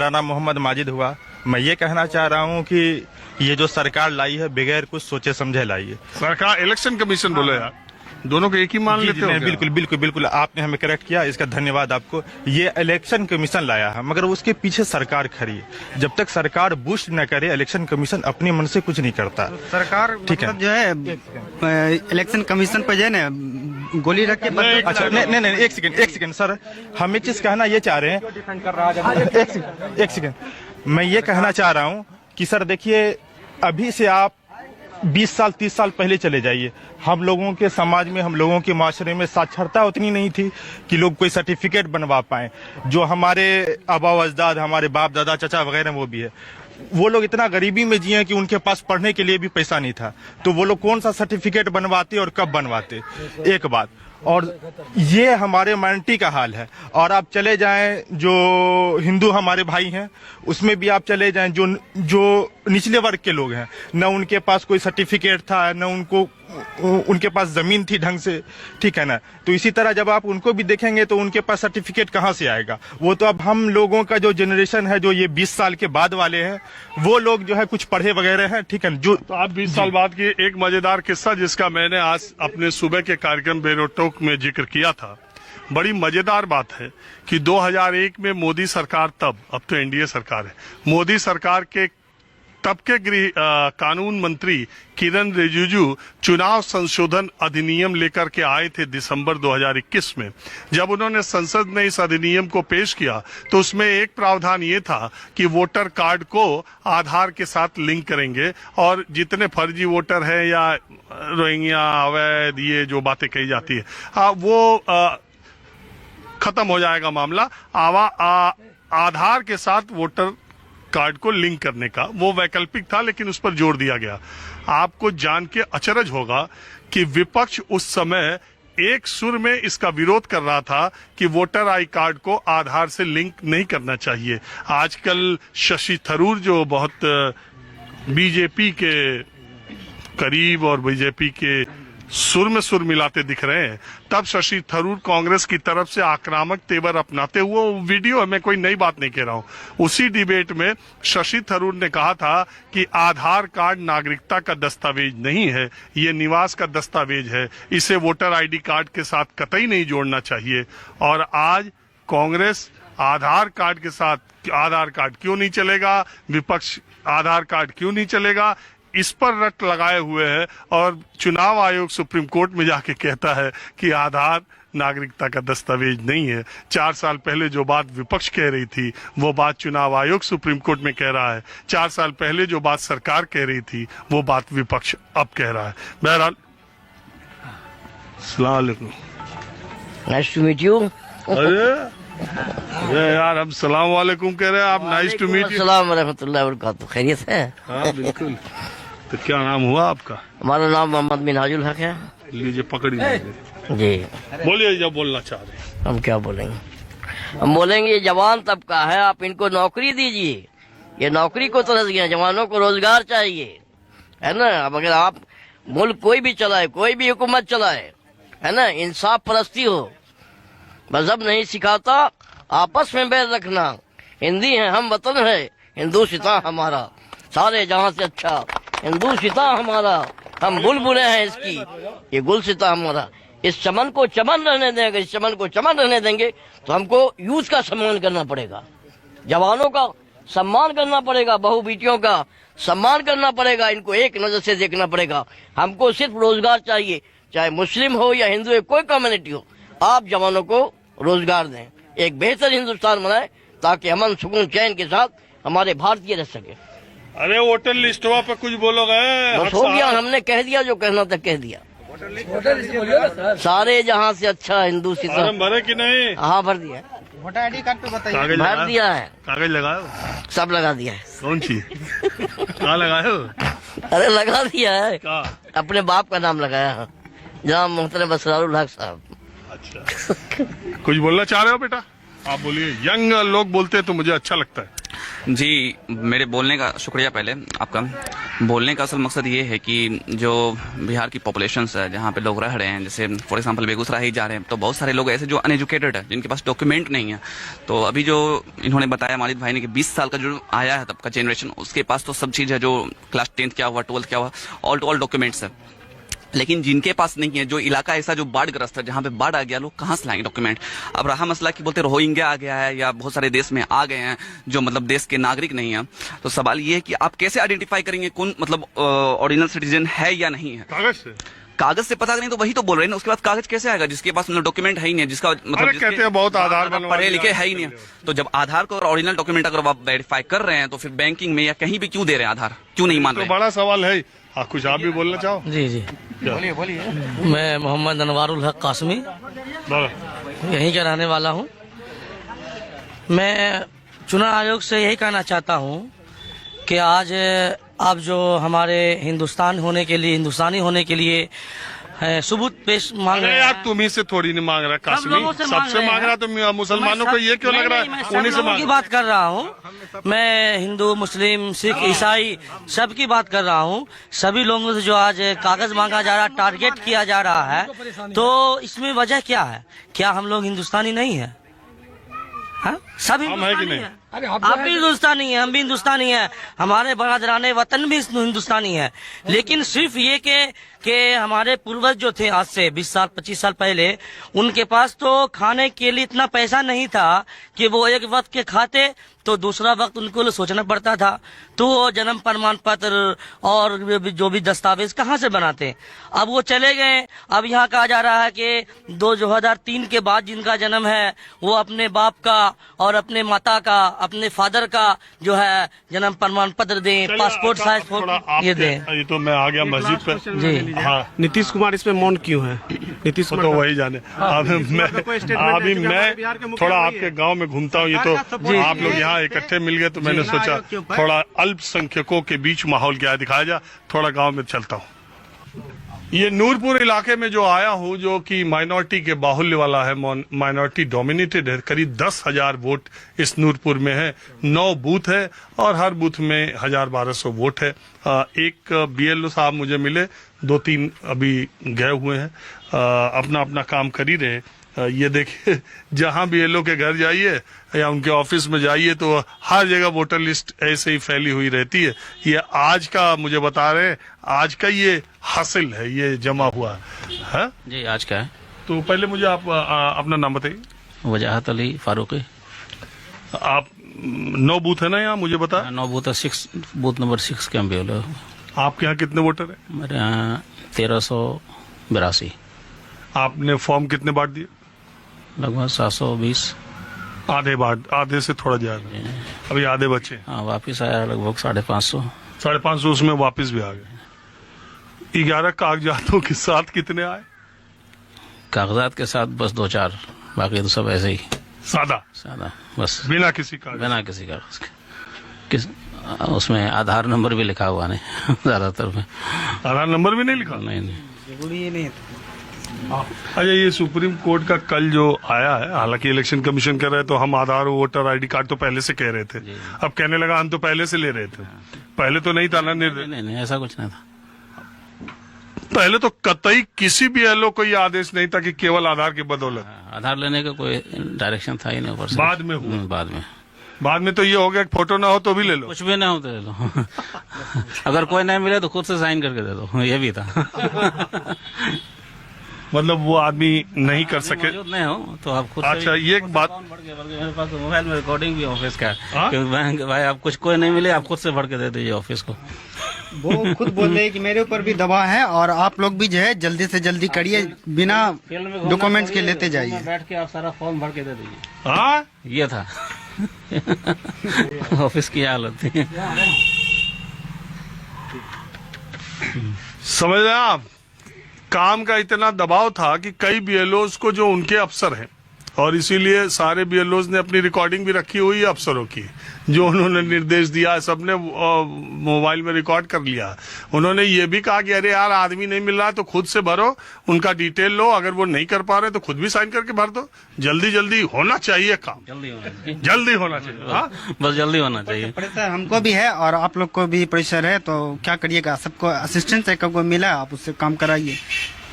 मेरा नाम मोहम्मद माजिद हुआ। मैं ये कहना चाह रहा हूँ कि ये जो सरकार लाई है बगैर कुछ सोचे समझे लाई है। सरकार इलेक्शन कमीशन बोले यार, दोनों को एक ही मान लेते हो क्या? बिल्कुल बिल्कुल बिल्कुल, आपने हमें करेक्ट किया, इसका धन्यवाद आपको। ये इलेक्शन कमीशन लाया है मगर उसके पीछे सरकार खड़ी है। जब तक सरकार बूस्ट न करे इलेक्शन कमीशन अपने मन से कुछ नहीं करता। सरकार ठीक है, मतलब जो है इलेक्शन कमीशन पर जो है ना गोली रख के अच्छा नहीं एक सेकंड सर, हम एक चीज कहना ये चाह रहे हैं। एक सेकंड, मैं ये कहना चाह रहा हूँ कि सर देखिए, अभी से आप 20 साल 30 साल पहले चले जाइए, हम लोगों के समाज में, हम लोगों के माशरे में साक्षरता उतनी नहीं थी कि लोग कोई सर्टिफिकेट बनवा पाएं। जो हमारे आबा अजदाद, हमारे बाप दादा चाचा वगैरह वो भी है, वो लोग इतना गरीबी में जिए कि उनके पास पढ़ने के लिए भी पैसा नहीं था, तो वो लोग कौन सा सर्टिफिकेट बनवाते और कब बनवाते, एक बात। और ये हमारे माइनॉरिटी का हाल है। और आप चले जाएं जो हिंदू हमारे भाई हैं उसमें भी आप चले जाएं, जो निचले वर्ग के लोग हैं, न उनके पास कोई सर्टिफिकेट था, न उनके पास जमीन थी ढंग से, ठीक है ना। तो इसी तरह जब आप उनको भी देखेंगे तो उनके पास सर्टिफिकेट कहाँ से आएगा। वो तो अब हम लोगों का जो जनरेशन है, जो ये 20 साल के बाद वाले हैं, वो लोग जो है कुछ पढ़े वगैरह हैं, ठीक है। जो तो आप 20 साल बाद की एक मजेदार किस्सा जिसका मैंने आज अपने सुबह के कार्यक्रम बेरोटोक में जिक्र किया था। बड़ी मजेदार बात है कि 2001 में मोदी सरकार, तब अब तो एनडीए सरकार है, मोदी सरकार के तब के गृह कानून मंत्री किरण रिजिजू चुनाव संशोधन अधिनियम लेकर के आए थे दिसंबर 2021 में। जब उन्होंने संसद में इस अधिनियम को पेश किया तो उसमें एक प्रावधान ये था कि वोटर कार्ड को आधार के साथ लिंक करेंगे और जितने फर्जी वोटर हैं या रोहिंग्या, अवैध, ये जो बातें कही जाती है वो खत्म हो जाएगा मामला। आधार के साथ वोटर कार्ड को लिंक करने का वो वैकल्पिक था, लेकिन उस पर जोर दिया गया। आपको जान के अचरज होगा कि विपक्ष उस समय एक सुर में इसका विरोध कर रहा था कि वोटर आई कार्ड को आधार से लिंक नहीं करना चाहिए। आजकल शशि थरूर जो बहुत बीजेपी के करीब और बीजेपी के सुर में सुर मिलाते दिख रहे हैं, तब शशि थरूर कांग्रेस की तरफ से आक्रामक तेवर अपनाते हुए, वीडियो है, मैं कोई नई बात नहीं कह रहा हूं, उसी डिबेट में शशि थरूर ने कहा था कि आधार कार्ड नागरिकता का दस्तावेज नहीं है, ये निवास का दस्तावेज है, इसे वोटर आईडी कार्ड के साथ कतई नहीं जोड़ना चाहिए। और आज कांग्रेस आधार कार्ड के साथ, आधार कार्ड क्यों नहीं चलेगा, विपक्ष आधार कार्ड क्यों नहीं चलेगा, इस पर रट लगाए हुए है। और चुनाव आयोग सुप्रीम कोर्ट में जाके कहता है कि आधार नागरिकता का दस्तावेज नहीं है। 4 साल पहले जो बात विपक्ष कह रही थी वो बात चुनाव आयोग सुप्रीम कोर्ट में कह रहा है। 4 साल पहले जो बात सरकार कह रही थी वो बात विपक्ष अब कह रहा है। बहरहाल, अस्सलाम वालेकुम। Nice to meet you. अरे यार, हम सलाम वालेकुम कह रहे हैं, आप नाइस टू मीट यू। अस्सलाम वरहमतुल्लाहि वबरकातुहू। खैरियत है? हाँ बिल्कुल। तो क्या नाम हुआ आपका? हमारा नाम मोहम्मद मिनहाजुल हक है। लीजिए पकड़िए जी। बोलिए जब बोलना चाह रहे हैं। हम क्या बोलेंगे? हम बोलेंगे ये जवान तबका है, आप इनको नौकरी दीजिए। ये नौकरी को तरस गया, जवानों को रोजगार चाहिए, है ना। अब अगर आप मुल्क कोई भी चलाए, कोई भी हुकूमत चलाए, है ना, इंसाफ परस्ती हो, मजहब नहीं सिखाता आपस में बैर रखना। हिंदी है, हम वतन है, हिंदुस्तान हमारा, सारे जहां से अच्छा हिंदुस्तान हमारा, हम बुलबुलें हैं इसकी, ये गुलसिता हमारा। इस चमन को चमन रहने देंगे, इस चमन को चमन रहने देंगे तो हमको यूथ का सम्मान करना पड़ेगा, जवानों का सम्मान करना पड़ेगा, बहू बेटियों का सम्मान करना पड़ेगा, इनको एक नजर से देखना पड़ेगा। हमको सिर्फ रोजगार चाहिए, चाहे मुस्लिम हो या हिंदू हो, कोई कम्युनिटी हो, आप जवानों को रोजगार दें, एक बेहतर हिंदुस्तान बनाए ताकि अमन सुकून चैन के साथ हमारे भारतीय रह सके। अरे वोटर लिस्ट पे कुछ बोलोगे? बस हो गया, हमने कह दिया जो कहना था कह दिया। सारे जहाँ से अच्छा हिंदुस्तान भरे कि नहीं? हाँ भर दिया, वोटर आईडी कार्ड तो बताइए। भर दिया है, कागज लगाओ, सब लगा दिया है। कौन सी? कहाँ लगाए हो? अरे लगा दिया है, कहाँ? अपने बाप का नाम लगाया है, जनाब मोहतरम असरारुल हक साहब। अच्छा, कुछ बोलना चाह रहे हो बेटा? आप बोलिए। यंग लोग बोलते हैं तो मुझे अच्छा लगता है। जी, मेरे बोलने का शुक्रिया पहले आपका। बोलने का असल मकसद ये है कि जो बिहार की पॉपुलेशंस है, जहाँ पे लोग रह रहे हैं, जैसे फॉर एग्जांपल बेगूसराय ही जा रहे हैं, तो बहुत सारे लोग ऐसे जो अनएजुकेटेड है, जिनके पास डॉक्यूमेंट नहीं है। तो अभी जो इन्होंने बताया मालिद भाई ने कि 20 साल का जो आया है तब का जनरेशन, उसके पास तो सब चीज़ है, जो क्लास 10th क्या हुआ, 12th क्या हुआ, ऑल टू ऑल डॉक्यूमेंट्स है। लेकिन जिनके पास नहीं है, जो इलाका ऐसा जो बाढ़ग्रस्त है, जहाँ पे बाढ़ आ गया, लोग कहाँ से लाएंगे डॉक्यूमेंट। अब रहा मसला कि बोलते रोहिंग्या आ गया है या बहुत सारे देश में आ गए हैं जो मतलब देश के नागरिक नहीं है, तो सवाल ये है कि आप कैसे आइडेंटिफाई करेंगे कौन मतलब ओरिजिनल सिटीजन है या नहीं है। कागज से पता नहीं तो वही तो बोल रहे हैं ना। उसके बाद कागज कैसे आएगा जिसके पास मतलब डॉक्यूमेंट है ही नहीं, जिसका मतलब कहते हैं बहुत आधार पढ़े लिखे है ही नहीं। तो जब आधार को ओरिजिनल डॉक्यूमेंट अगर आप वेरीफाई कर रहे हैं, तो फिर बैंकिंग में या कहीं भी क्यों दे रहे हैं आधार, क्यों नहीं मान रहे? बड़ा सवाल है। कुछ आप भी बोलना चाहो? जी जी, बोलिए। मैं मोहम्मद अनवारुल हक कासमी, यहीं का रहने वाला हूँ। मैं चुनाव आयोग से यही कहना चाहता हूँ कि आज आप जो हमारे हिंदुस्तानी होने के लिए सबूत पेश मांग रहे हैं। यार तुम ही से थोड़ी नहीं मांग रहा कासमी, सबसे मांग रहा। तो मुसलमानों को ये क्यों लग रहा है उन्हीं से मांग की बात कर रहा हूँ मैं। हिंदू, मुस्लिम, सिख, ईसाई सब की बात कर रहा हूँ। सभी लोगों से जो आज कागज मांगा जा रहा, टारगेट किया जा रहा है, तो इसमें वजह क्या है? क्या हम लोग हिंदुस्तानी नहीं है? सब हिंदुस्तानी है। आप भी हिंदुस्तानी है, हम भी हिंदुस्तानी है, हमारे बरादराने वतन भी हिंदुस्तानी है। लेकिन सिर्फ ये के हमारे पूर्वज जो थे आज से 20 साल 25 साल पहले, उनके पास तो खाने के लिए इतना पैसा नहीं था कि वो एक वक्त के खाते, तो दूसरा वक्त उनको सोचना पड़ता था। तो वो जन्म प्रमाण पत्र और जो भी दस्तावेज कहाँ से बनाते? अब वो चले गए। अब यहाँ कहा जा रहा है कि 2003 के बाद जिनका जन्म है, वो अपने बाप का और अपने माता का, अपने फादर का जो है जन्म प्रमाण पत्र दें, पासपोर्ट साइज फोटो ये दें। ये तो मैं आ गया मस्जिद पे जी। हाँ। नीतीश कुमार इसमें मौन क्यों है? नीतीश तो वही जाने। अभी मैं थोड़ा आपके गांव में घूमता हूँ, ये तो आप लोग यहाँ इकट्ठे मिल गए, तो मैंने सोचा थोड़ा अल्पसंख्यकों के बीच माहौल क्या दिखाया जा, थोड़ा गांव में चलता हूँ। ये नूरपुर इलाके में जो आया हूँ, जो कि माइनॉरिटी के बाहुल्य वाला है, माइनॉरिटी डोमिनेटेड है। करीब 10,000 वोट इस नूरपुर में है। 9 बूथ है और हर बूथ में 1,000-1,200 वोट है। एक BLO साहब मुझे मिले, 2-3 अभी गए हुए हैं, अपना अपना काम कर ही रहे। ये देखिए, जहां BLO के घर जाइए या उनके ऑफिस में जाइए, तो हर जगह वोटर लिस्ट ऐसे ही फैली हुई रहती है। ये आज का मुझे बता रहे हैं, आज का ये हासिल है, ये जमा हुआ है जी, आज का है। तो पहले मुझे आप अपना नाम बताइए। वजाहत अली फारूकी। आप 9 बूथ है ना यहाँ, मुझे बता। 9 बूथ है, 6 बूथ नंबर 6 के BLO। आपके यहाँ कितने वोटर है? मेरे यहाँ 1382। आपने फॉर्म कितने बांट दिए? लगभग 720। आधे से थोड़ा ज्यादा, अभी आधे बचे। हाँ, वापिस आया लगभग 550। 550 उसमें वापस भी आ गए। 11 कागजातों के साथ कितने आए? कागजात के साथ बस 2-4, बाकी तो सब ऐसे ही सादा बस, बिना किसी कागज के। उसमें आधार नंबर भी लिखा हुआ नहीं ज्यादातर में। आधार नंबर भी नहीं लिखा? नहीं। अच्छा, ये सुप्रीम कोर्ट का कल जो आया है, हालांकि इलेक्शन कमीशन कर रहे हैं, तो हम आधार वोटर ID कार्ड तो पहले से कह रहे थे, अब कहने लगा हम तो पहले से ले रहे थे। पहले तो नहीं था ना निर्देश? नहीं, ऐसा कुछ नहीं था। पहले तो कतई किसी BLO को ये आदेश नहीं था कि केवल आधार की बदौलत। आधार लेने का कोई डायरेक्शन था ही नहीं ऊपर से। बाद में हुआ। बाद में तो ये हो गया कि फोटो ना हो तो भी ले लो, कुछ भी ना हो तो ले लो अगर कोई नहीं मिले तो खुद से साइन करके दे दो, ये भी था मतलब वो आदमी नहीं कर सके, नहीं हो तो आप खुद। अच्छा, ये एक बात, मेरे पास तो मोबाइल में रिकॉर्डिंग भी ऑफिस का है, भाई आप कुछ कोई नहीं मिले, आप खुद से भर के दे दीजिए ऑफिस को। वो खुद बोल रहे हैं कि मेरे ऊपर भी दबाव है और आप लोग भी जो है जल्दी से जल्दी करिए, बिना डॉक्यूमेंट्स के लेते जाइए। बैठ के आप सारा फॉर्म भर के दे दीजिए। हाँ, ये था ऑफिस की हालत थी। समझ रहे आप, काम का इतना दबाव था कि कई BLOs को जो उनके अफसर हैं, और इसीलिए सारे बीएलओज ने अपनी रिकॉर्डिंग भी रखी हुई है अफसरों की, जो उन्होंने निर्देश दिया सबने मोबाइल में रिकॉर्ड कर लिया। उन्होंने ये भी कहा कि अरे यार आदमी नहीं मिल रहा है तो खुद से भरो, उनका डिटेल लो, अगर वो नहीं कर पा रहे तो खुद भी साइन करके भर दो। जल्दी जल्दी होना चाहिए काम, जल्दी होना चाहिए। हाँ बस जल्दी होना चाहिए। प्रेशर हमको भी है और आप लोग को भी प्रेशर है, तो क्या करिएगा, सबको असिस्टेंस एक को मिला, आप उससे काम कराइए।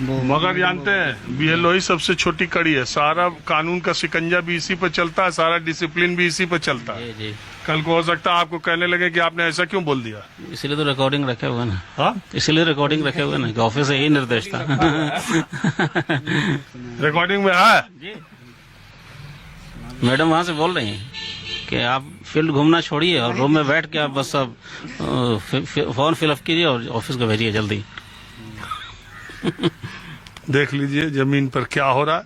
मगर जानते हैं बीएलओ ही सबसे छोटी कड़ी है, सारा कानून का शिकंजा भी इसी पर चलता है, सारा डिसिप्लिन भी इसी पर चलता है। जी। कल को हो सकता है आपको कहने लगे कि आपने ऐसा क्यों बोल दिया। इसीलिए तो रिकॉर्डिंग रखे हुए ना। हाँ इसीलिए रिकॉर्डिंग रखे हुए ना कि ऑफिस से यही निर्देश था। रिकॉर्डिंग में है। मैडम वहाँ से बोल रही हैं कि आप फील्ड घूमना छोड़िए और रूम में बैठ के आप बस सब फॉर्म फिलअप कीजिए और ऑफिस को भेजिए जल्दी। देख लीजिए जमीन पर क्या हो रहा है।